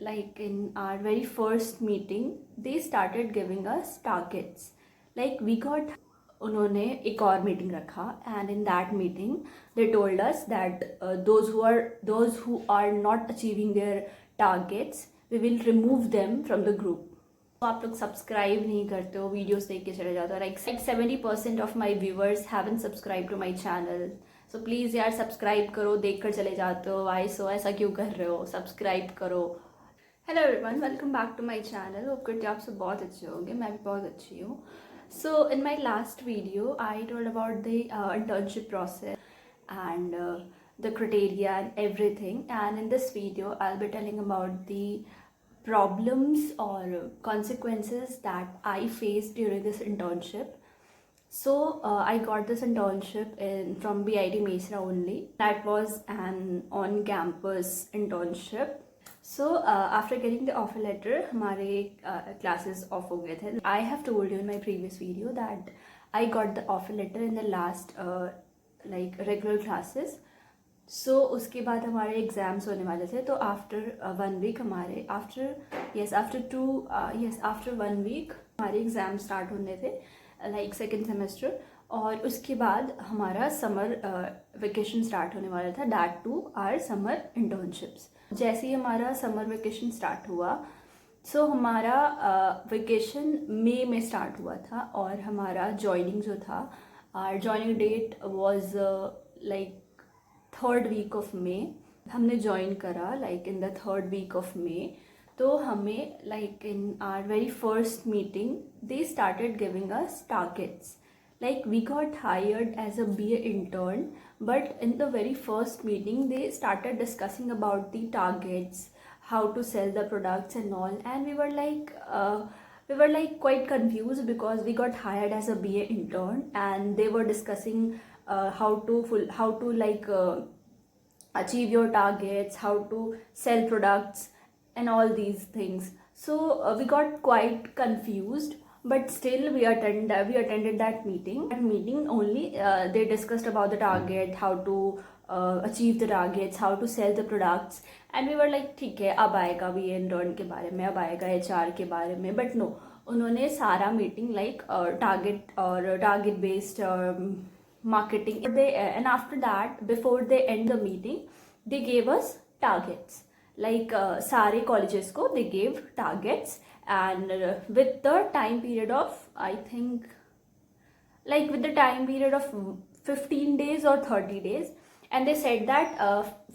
like in our very first meeting they started giving us targets. Like we got उन्होंने एक और meeting रखा and in that meeting they told us that those who are not achieving their targets we will remove them from the group. तो आप लोग subscribe नहीं करते हो, वीडियोस देख के चले जाते हो. Like 70% of my viewers haven't subscribe to my channel. So please यार सब्सक्राइब करो, देख कर चले जाते हो. वाई सो ऐसा क्यों कर रहे हो? सब्सक्राइब करो. Hello everyone, welcome back to my channel. Hope करते आप सब बहुत अच्छे होंगे. मैं भी बहुत अच्छी हूँ. So in my last video I told about the internship process and the criteria and everything, and in this video I'll be telling about the problems or consequences that I faced during this internship. So I got this internship from BIT Mesra only. That was an on-campus internship. So after getting the offer letter, हमारे classes off हो गए थे. I have told you in my previous video that I got the offer letter in the last like regular classes. So उसके बाद हमारे exams होने वाले थे. तो आफ्टर 1 वीक हमारे आफ्टर 1 वीक हमारे एग्ज़ाम स्टार्ट होने थे, लाइक सेकेंड सेमेस्टर. और उसके बाद हमारा समर वेकेशन स्टार्ट होने वाला था, that too our summer internships. जैसे ही हमारा समर वेकेशन स्टार्ट हुआ, सो हमारा वेकेशन मई में स्टार्ट हुआ था और हमारा जॉइनिंग जो था, our joining date was like 3rd week of May. हमने ज्वाइन करा like in the 3rd week of May. तो हमें like in our very first meeting they started giving us targets. Like we got hired as a BA intern, but in the very first meeting they started discussing about the targets, how to sell the products and all, and we were like quite confused because we got hired as a BA intern and they were discussing how to like achieve your targets, how to sell products and all these things. So we got quite confused. But still we attended that meeting. That meeting only they discussed about the target, how to achieve the targets, how to sell the products, and we were like ठीक है, अब आएगा BA intern के बारे में, अब आएगा HR के बारे में. But no, उन्होंने सारा meeting like target based marketing. And after that, before they end the meeting, they gave us targets. Like सारे colleges को they gave targets. And with the time period of, I think, like with the time period of 15 days or 30 days, and they said that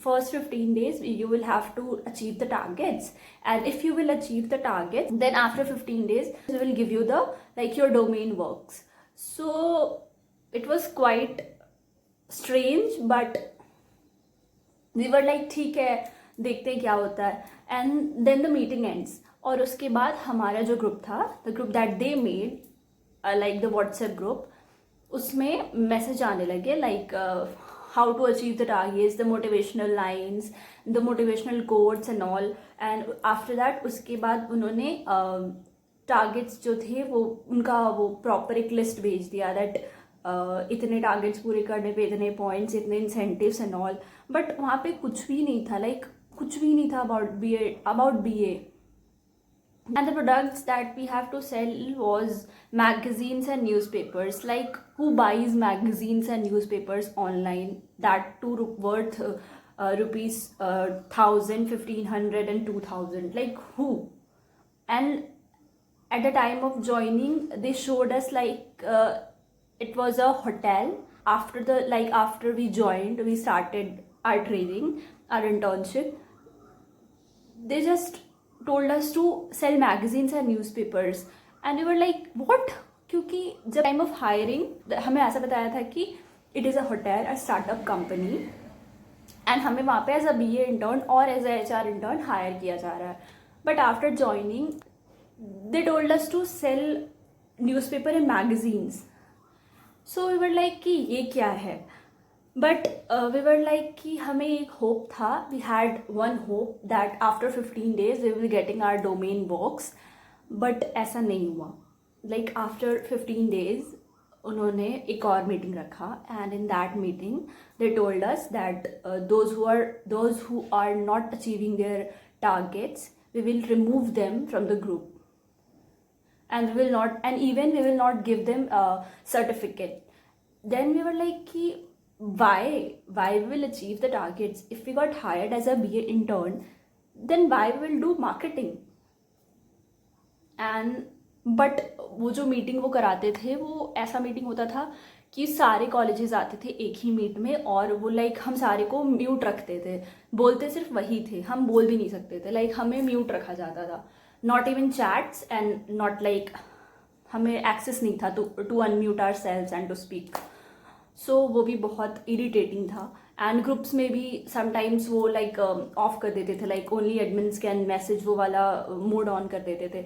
first 15 days you will have to achieve the targets, and if you will achieve the targets, then after 15 days we will give you the like your domain works. So it was quite strange, but we were like ठीक है, देखते हैं क्या होता है. And then the meeting ends. और उसके बाद हमारा जो ग्रुप था, the group that they made, like the WhatsApp group, उसमें मैसेज आने लगे like how to achieve the targets, the motivational lines, the motivational quotes and all. And after that उसके बाद उन्होंने टारगेट्स जो थे वो प्रॉपर एक लिस्ट भेज दिया दैट इतने टारगेट्स पूरे करने पे इतने पॉइंट्स, इतने इंसेंटिव्स एंड ऑल. बट वहाँ पे कुछ भी नहीं था, लाइक कुछ भी नहीं था about BA. And the products that we have to sell was magazines and newspapers. Like who buys magazines and newspapers online, that too worth rupees 1000, 1500 and 2000? Like who? And at the time of joining they showed us like it was a hotel. After we joined, we started our training, our internship, they just told us to sell magazines and newspapers, and we were like what? क्योंकि जब time of hiring हमें ऐसा बताया था कि it is a hotel, a startup company, and हमें वहाँ पे as a BA intern or as a HR intern hire किया जा रहा है. But after joining they told us to sell newspaper and magazines. So we were like कि ये क्या है. बट वी वर लाइक कि हमें एक होप था, we had one hope that after 15 days we will getting our domain works. But ऐसा नहीं हुआ. लाइक आफ्टर 15 days उन्होंने एक और मीटिंग रखा, and in that meeting they told us that those who are not achieving their targets we will remove them from the group, and we will not give them a certificate. Then we were like कि why we will achieve the targets if we got hired as a BA intern, then why we will do marketing. And but वो जो meeting वो कराते थे वो ऐसा meeting होता था कि सारे कॉलेजेस आते थे एक ही मीट में, और वो लाइक हम सारे को म्यूट रखते थे, बोलते सिर्फ वही थे, हम बोल भी नहीं सकते थे, लाइक हमें म्यूट रखा जाता था, not even chats and not like हमें एक्सेस नहीं था to unmute ourselves and to speak. So वो भी बहुत इरिटेटिंग था. एंड ग्रुप्स में भी समटाइम्स वो लाइक ऑफ कर देते थे, like only admins can message, वो वाला मोड ऑन कर देते थे.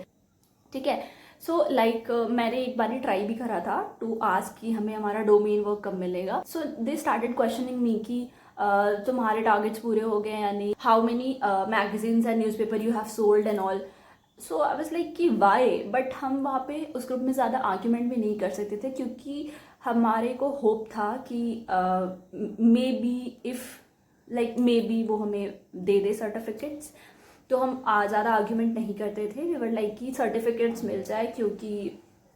ठीक है. सो लाइक मैंने एक बार ट्राई भी करा था टू आस्क कि हमें हमारा डोमेन वर्क कब मिलेगा. सो दे स्टार्टेड क्वेश्चनिंग मी कि तुम्हारे टारगेट्स पूरे हो गए या नहीं, how many magazines and newspaper you have sold and all. So I was like कि वाई. बट हम वहाँ पे उस ग्रुप में ज़्यादा आर्ग्यूमेंट भी नहीं कर सकते थे, क्योंकि हमारे को होप था कि मे बी वो हमें दे दे सर्टिफिकेट्स. तो हम ज़्यादा आर्ग्यूमेंट नहीं करते थे. वी वर लाइक कि सर्टिफिकेट्स मिल जाए, क्योंकि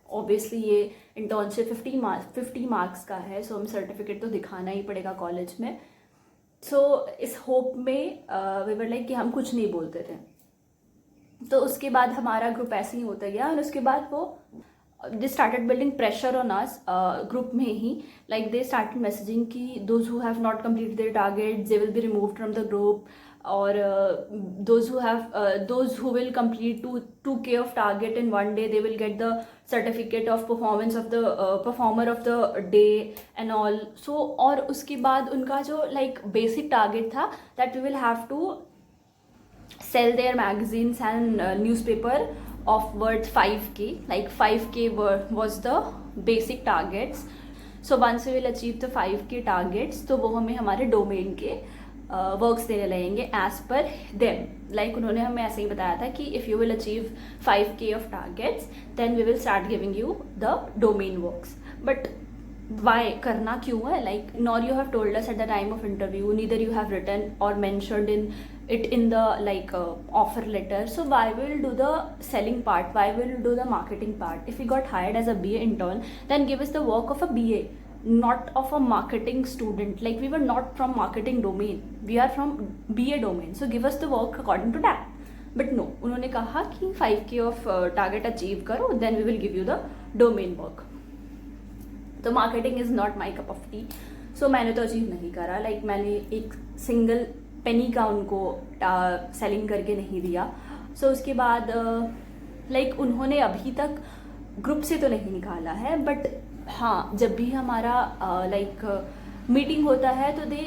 ऑब्वियसली ये इंटर्नशिप 50 मार्क्स का है, सो हम सर्टिफिकेट तो दिखाना ही पड़ेगा कॉलेज में. सो इस होप में वी वर लाइक कि हम कुछ नहीं बोलते थे. तो उसके बाद हमारा ग्रुप ऐसे ही होता गया, और उसके बाद वो they started building pressure on us group में ही. लाइक दे स्टार्टेड मैसेजिंग कि those who have not completed their target they will be removed from the group, or those who will complete 2K of target in one day, they will get the certificate of performance of the performer of the day and all. So और उसके बाद उनका जो like basic target था that we will have to sell their magazines and newspaper of worth 5K, like 5K was the basic targets. So once we will achieve the 5K targets, तो वो हमें हमारे डोमेन के works देने लगेंगे as per them. Like उन्होंने हमें ऐसे ही बताया था कि if you will achieve 5K of targets then we will start giving you the domain works. But why करना क्यों है? Like nor you have told us at the time of interview, neither you have written or mentioned in the like offer letter. So why will do the selling part? Why will do the marketing part? If we got hired as a BA intern, then give us the work of a BA, not of a marketing student. Like we were not from marketing domain, we are from BA domain, so give us the work according to that. But no, उन्होंने कहा कि 5K of target achieve करो, then we will give you the domain work. तो marketing is not my cup of tea. So मैंने तो achieve नहीं करा. Like मैंने एक सिंगल पेनी का उनको सेलिंग करके नहीं दिया. सो उसके बाद लाइक उन्होंने अभी तक ग्रुप से तो नहीं निकाला है, बट हाँ जब भी हमारा लाइक मीटिंग होता है तो दे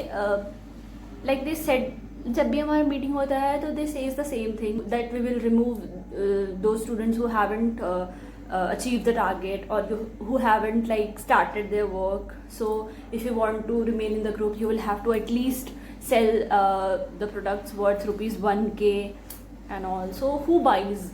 सेड, जब भी हमारा मीटिंग होता है तो they says the same thing that we will remove दो students who haven't achieve the target or who haven't like started their work. So if you want to remain in the group, you will have to at least sell the products worth rupees 1K and all. So who buys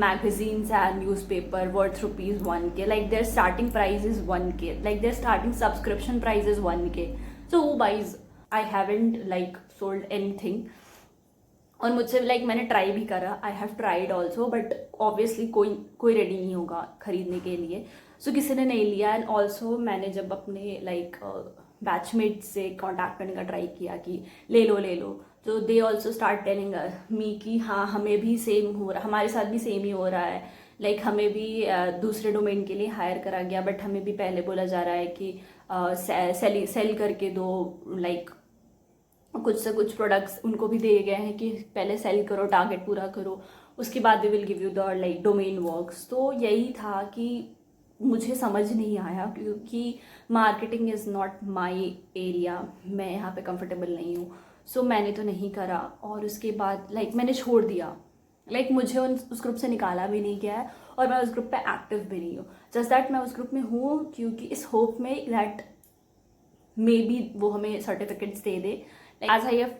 magazines and newspaper worth rupees 1K? Like their starting price is 1K, like their starting subscription price is 1K. So who buys? I haven't like sold anything. और मुझसे like मैंने try भी करा, I have tried also, but obviously कोई ready नहीं होगा खरीदने के लिए. सो किसी ने नहीं लिया. एंड ऑल्सो मैंने जब अपने लाइक बैचमेट से कॉन्टैक्ट करने का ट्राई किया कि ले लो, तो they also start telling me कि हाँ हमें भी सेम हो रहा, हमारे साथ भी सेम ही हो रहा है. लाइक हमें भी दूसरे डोमेन के लिए हायर करा गया, बट हमें भी पहले बोला जा रहा है कि सेल करके दो, लाइक कुछ से कुछ प्रोडक्ट्स उनको भी दिए गए हैं कि पहले सेल करो, टारगेट पूरा करो, उसके बाद we will give you the like domain works. तो यही था कि मुझे समझ नहीं आया, क्योंकि marketing is not my area, मैं यहाँ पे कंफर्टेबल नहीं हूँ. सो मैंने तो नहीं करा. और उसके बाद लाइक मैंने छोड़ दिया. लाइक मुझे उस ग्रुप से निकाला भी नहीं गया है, और मैं उस ग्रुप पे एक्टिव भी नहीं हूँ. जस्ट दैट मैं उस ग्रुप में हूँ क्योंकि इस होप में दैट मे बी वो हमें certificates they they. As I have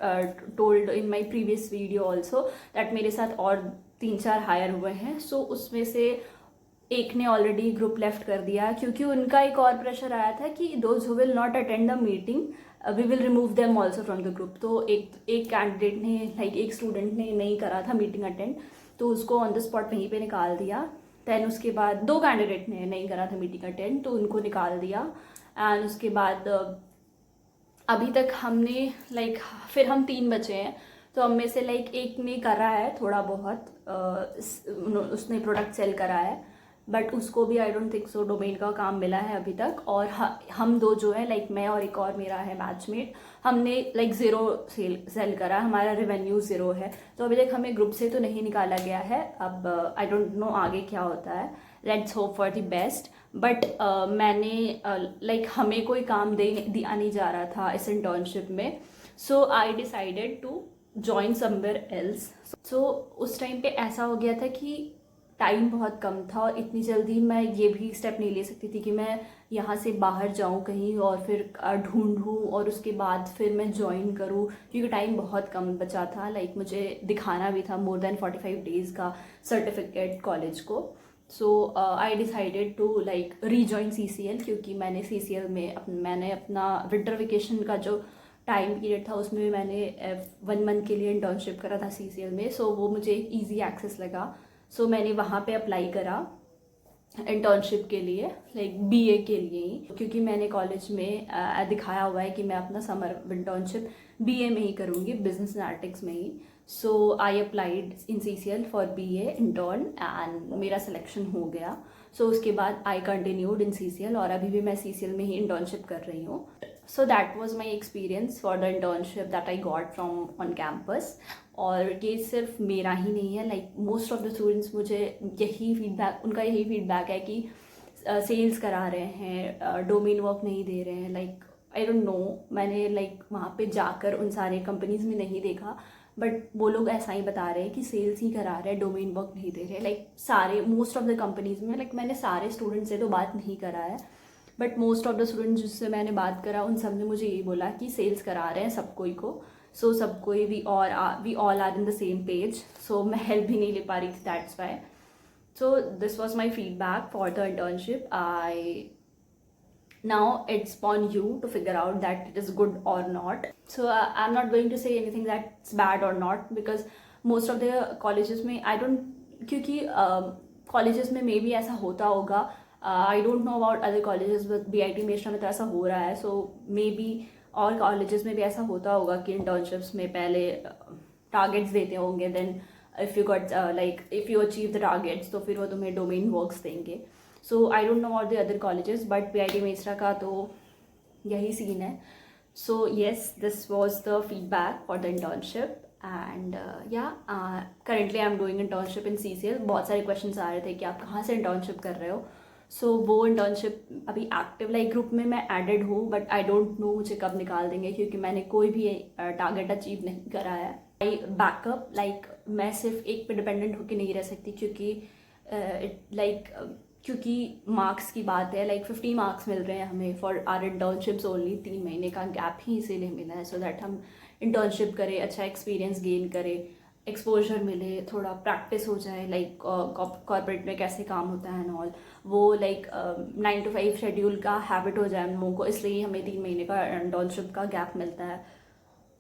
told in my previous video also that मेरे साथ और 3-4 हायर हुए हैं. सो उसमें से एक ने ऑलरेडी ग्रुप लेफ्ट कर दिया, क्योंकि उनका एक और प्रेशर आया था कि those who will not attend the meeting we will remove them also from the group. तो एक कैंडिडेट ने लाइक एक स्टूडेंट ने नहीं करा था मीटिंग अटेंड, तो उसको ऑन द स्पॉट वहीं पे निकाल दिया। दैन उसके बाद 2 कैंडिडेट ने नहीं करा था मीटिंग अटेंड, तो उनको निकाल दिया। एंड उसके बाद अभी तक हमने लाइक फिर हम 3 बचे हैं, तो हम में से लाइक एक ने करा है थोड़ा बहुत, उसने प्रोडक्ट सेल करा है, बट उसको भी I don't think so domain का काम मिला है अभी तक। और हम 2 जो है लाइक मैं और एक और मेरा है बैचमेट, हमने लाइक 0 सेल करा, हमारा रेवेन्यू 0 है। तो अभी तक हमें ग्रुप से तो नहीं निकाला गया है। अब आई डोंट नो आगे क्या होता है, let's hope for the best. But मैंने लाइक हमें कोई काम दिया नहीं जा रहा था इस इंटर्नशिप में, so I decided to join somewhere else. So उस टाइम पे ऐसा हो गया था कि टाइम बहुत कम था और इतनी जल्दी मैं ये भी स्टेप नहीं ले सकती थी कि मैं यहाँ से बाहर जाऊँ कहीं और फिर ढूंढूँ और उसके बाद फिर मैं ज्वाइन करूँ, क्योंकि टाइम बहुत कम बचा था। लाइक मुझे दिखाना भी था मोर देन 45 डेज़ का सर्टिफिकेट कॉलेज को। So I decided to like rejoin CCL, क्योंकि मैंने CCL में मैंने अपना विंटर वेकेशन का जो टाइम पीरियड था उसमें भी मैंने 1 मंथ के लिए इंटर्नशिप करा था CCL में। सो वो मुझे एक ईजी एक्सेस लगा। सो मैंने वहाँ पे अप्लाई करा इंटर्नशिप के लिए, लाइक BA के लिए ही, क्योंकि मैंने कॉलेज में दिखाया हुआ है कि मैं अपना समर इंटर्नशिप BA में ही करूँगी, बिजनेस एनालिटिक्स में ही। So I applied in CCL for BA intern and मेरा सिलेक्शन हो गया। सो उसके बाद आई कंटिन्यूड इन CCL और अभी भी मैं CCL में ही इंटर्नशिप कर रही हूँ। So that was my experience for the internship that I got from on campus. और ये सिर्फ मेरा ही नहीं है, like most of the students मुझे उनका यही फीडबैक है कि सेल्स करा रहे हैं, डोमेन वर्क नहीं दे रहे हैं। लाइक आई डोंट नो, मैंने लाइक वहाँ पे जाकर उन सारे कंपनीज में नहीं देखा, बट वो लोग ऐसा ही बता रहे हैं कि सेल्स ही करा रहे हैं, डोमेन वर्क नहीं दे रहे। लाइक सारे मोस्ट ऑफ द कंपनीज में, लाइक मैंने सारे स्टूडेंट से तो बात नहीं करा है, but most of the students जिससे मैंने बात करा उन सब ने मुझे यही बोला कि सेल्स करा रहे हैं सब कोई को। सो सब कोई we all are in the same page. So मैं हेल्प भी नहीं ले पा रही थी, that's why. So this was my feedback for the internship. Now it's upon you to figure out that it is good or not. So I'm not going to say anything that's bad or not, because most of the colleges में I don't, क्योंकि colleges में maybe ऐसा होता होगा, I don't know about other colleges, but BIT मेशा में तो ऐसा हो रहा है। So maybe और कॉलेजेस में भी ऐसा होता होगा कि इंटर्नशिप्स में पहले टारगेट्स देते होंगे, then if you got like if you achieve the targets तो फिर वो तुम्हें डोमेन वर्क्स देंगे। So I don't know about the other colleges, but BIT Mesra का तो यही सीन है। So yes, this was the feedback for the internship and yeah currently I am doing internship in CCL। बहुत सारे questions आ रहे थे कि आप कहाँ से इंटर्नशिप कर रहे हो। सो वो इंटर्नशिप अभी एक्टिव लाइक ग्रुप में मैं एडेड हूँ, बट आई डोंट नो मुझे कब निकाल देंगे, क्योंकि मैंने कोई भी टारगेट अचीव नहीं करा है। आई बैकअप लाइक मैं सिर्फ एक पे डिपेंडेंट होकर नहीं रह सकती, क्योंकि मार्क्स की बात है। लाइक 50 मार्क्स मिल रहे हैं हमें फॉर आर इंटर्नशिप्स ओनली। 3 महीने का गैप ही इसीलिए मिला है, सो दैट हम इंटर्नशिप करें, अच्छा एक्सपीरियंस गेन करें, एक्सपोजर मिले, थोड़ा प्रैक्टिस हो जाए, लाइक कॉर्पोरेट में कैसे काम होता है एंड ऑल। वो लाइक 9 to 5 शेड्यूल का हैबिट हो जाए हम लोगों को, इसलिए हमें 3 महीने का इंटर्नशिप का गैप मिलता है।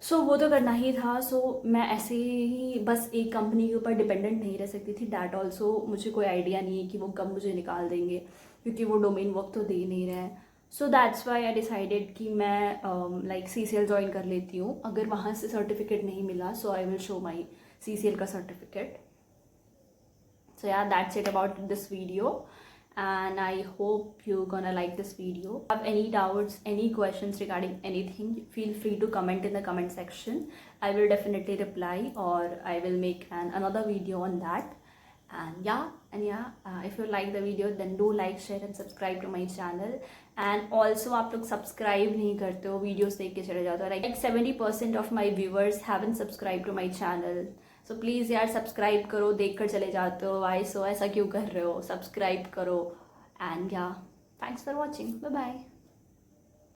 सो वो तो करना ही था। सो मैं ऐसे ही बस एक कंपनी के ऊपर डिपेंडेंट नहीं रह सकती थी। दैट ऑल्सो मुझे कोई आइडिया नहीं है कि वो कब मुझे निकाल देंगे, क्योंकि वो डोमेन वर्क तो दे नहीं रहे हैं। So that's why I decided कि मैं लाइक CCL ज्वाइन कर लेती हूँ। अगर वहाँ से सर्टिफिकेट नहीं मिला, so I will show my CCL का certificate. So yeah, that's it about this video, and I hope you're gonna like this video. If you have any doubts, any questions regarding anything, feel free to comment in the comment section. I will definitely reply, or I will make another video on that. And if you like the video, then do like, share and subscribe to my channel. And also आप लोग subscribe नहीं करते हो, videos देख के चले जाते हो। Like 70% of my viewers haven't subscribed to my channel. So please यार सब्सक्राइब करो, देख कर चले जाते हो, वाई सो ऐसा क्यों कर रहे हो, सब्सक्राइब करो। And yeah thanks for watching, bye bye.